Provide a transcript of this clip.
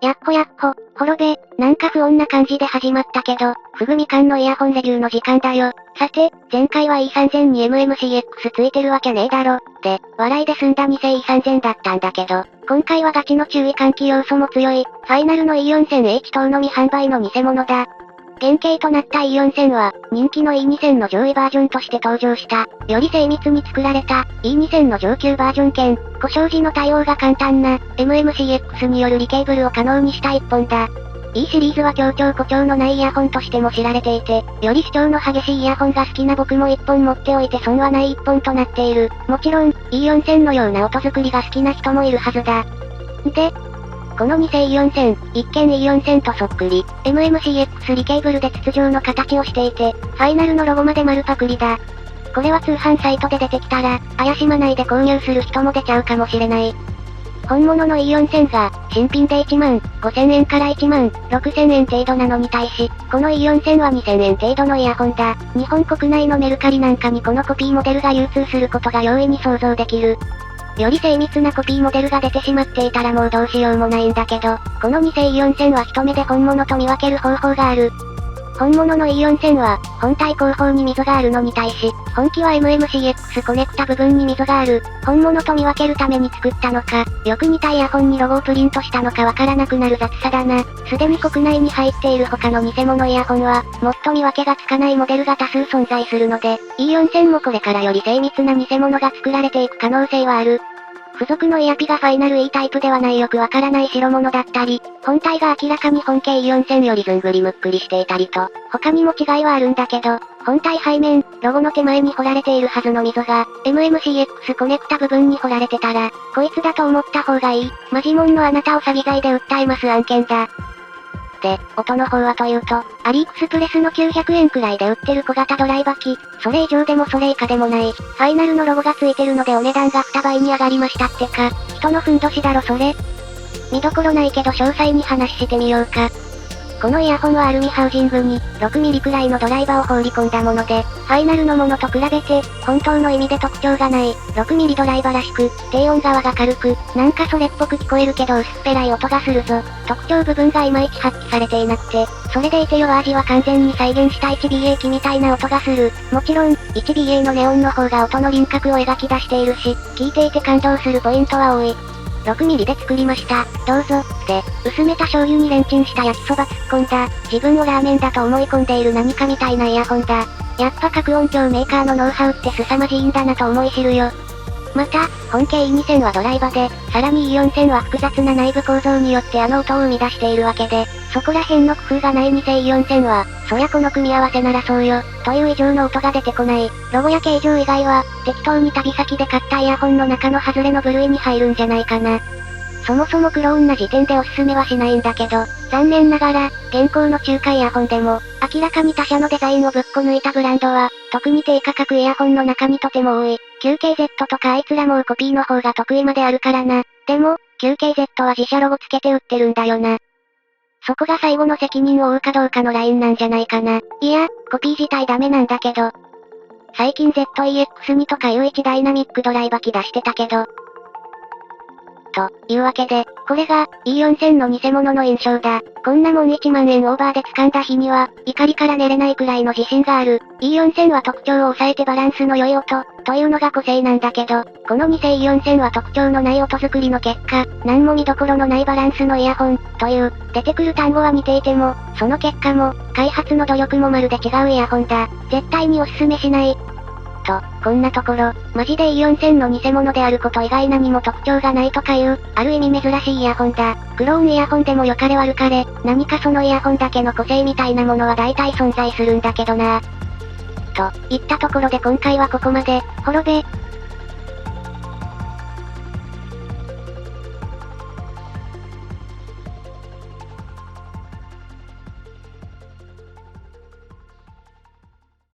やっほやっほ、滅べ、なんか不穏な感じで始まったけど、ふぐみかんのイヤホンレビューの時間だよ。さて、前回は E3000 に MMCX ついてるわけねえだろ。で、笑いで済んだ偽 E3000 だったんだけど、今回はガチの注意喚起要素も強い、ファイナルの E4000H 等のみ販売の偽物だ。原型となった E4000 は、人気の E2000 の上位バージョンとして登場した、より精密に作られた、E2000 の上級バージョン兼、故障時の対応が簡単な、MMCX によるリケーブルを可能にした一本だ。E シリーズは強調故障のないイヤホンとしても知られていて、より主張の激しいイヤホンが好きな僕も一本持っておいて損はない一本となっている。もちろん、E4000 のような音作りが好きな人もいるはずだ。で、この偽 E4000、一見 E4000 とそっくり、MMCX リケーブルで筒状の形をしていて、ファイナルのロゴまで丸パクリだ。これは通販サイトで出てきたら、怪しまないで購入する人も出ちゃうかもしれない。本物の E4000 が、新品で1万5000円から1万6000円程度なのに対し、この E4000 は2000円程度のイヤホンだ。日本国内のメルカリなんかにこのコピーモデルが流通することが容易に想像できる。より精密なコピーモデルが出てしまっていたらもうどうしようもないんだけど、この偽 E4000 は一目で本物と見分ける方法がある。本物の E4000 は、本体後方に溝があるのに対し、本機は MMCX コネクタ部分に溝がある。本物と見分けるために作ったのか、よく似たイヤホンにロゴをプリントしたのかわからなくなる雑さだな。すでに国内に入っている他の偽物イヤホンは、もっと見分けがつかないモデルが多数存在するので、E4000 もこれからより精密な偽物が作られていく可能性はある。付属のイヤピがファイナル E タイプではないよくわからない白物だったり、本体が明らかに本系 E4000 よりずんぐりむっくりしていたりと、他にも違いはあるんだけど、本体背面、ロゴの手前に彫られているはずの溝が、MMCX コネクタ部分に彫られてたら、こいつだと思った方がいい。マジモンのあなたを詐欺罪で訴えます案件だ。で、音の方はというと、アリークスプレスの900円くらいで売ってる小型ドライバ機、それ以上でもそれ以下でもない、ファイナルのロゴがついてるのでお値段が2倍に上がりましたってか、人のふんどしだろそれ。見どころないけど詳細に話してみようか。このイヤホンはアルミハウジングに、6ミリくらいのドライバーを放り込んだもので、ファイナルのものと比べて、本当の意味で特徴がない、6ミリドライバーらしく、低音側が軽く、なんかそれっぽく聞こえるけど薄っぺらい音がするぞ。特徴部分がいまいち発揮されていなくて、それでいて弱味は完全に再現した 1BA 機みたいな音がする。もちろん、1BA のネオンの方が音の輪郭を描き出しているし、聞いていて感動するポイントは多い。6ミリで作りました。どうぞ。で、薄めた醤油にレンチンした焼きそば突っ込んだ。自分をラーメンだと思い込んでいる何かみたいなイヤホンだ。やっぱ各音響メーカーのノウハウって凄まじいんだなと思い知るよ。また、本系 E2000 はドライバで、さらに E4000 は複雑な内部構造によってあの音を生み出しているわけで、そこら辺の工夫がない偽 E4000 は、そりゃこの組み合わせならそうよ、という以上の音が出てこない。ロゴや形状以外は、適当に旅先で買ったイヤホンの中の外れの部類に入るんじゃないかな。そもそもクローンな時点でおすすめはしないんだけど、残念ながら、現行の中華イヤホンでも、明らかに他社のデザインをぶっこ抜いたブランドは、特に低価格イヤホンの中にとても多い。QKZ とかあいつらもうコピーの方が得意まであるからな。でも、QKZ は自社ロゴつけて売ってるんだよな。そこが最後の責任を負うかどうかのラインなんじゃないかな。いや、コピー自体ダメなんだけど。最近 ZEX2 とか U1 ダイナミックドライバ機出してたけど、というわけで、これが、E4000 の偽物の印象だ。こんなもん1万円オーバーで掴んだ日には、怒りから寝れないくらいの自信がある。E4000 は特徴を抑えてバランスの良い音、というのが個性なんだけど、この偽 E4000 は特徴のない音作りの結果、なんも見どころのないバランスのイヤホン、という、出てくる単語は似ていても、その結果も、開発の努力もまるで違うイヤホンだ。絶対におすすめしない。と、こんなところ、マジで E4000 の偽物であること以外何も特徴がないとかいう、ある意味珍しいイヤホンだ。クローンイヤホンでも良かれ悪かれ、何かそのイヤホンだけの個性みたいなものは大体存在するんだけどな。といったところで今回はここまで。滅べ。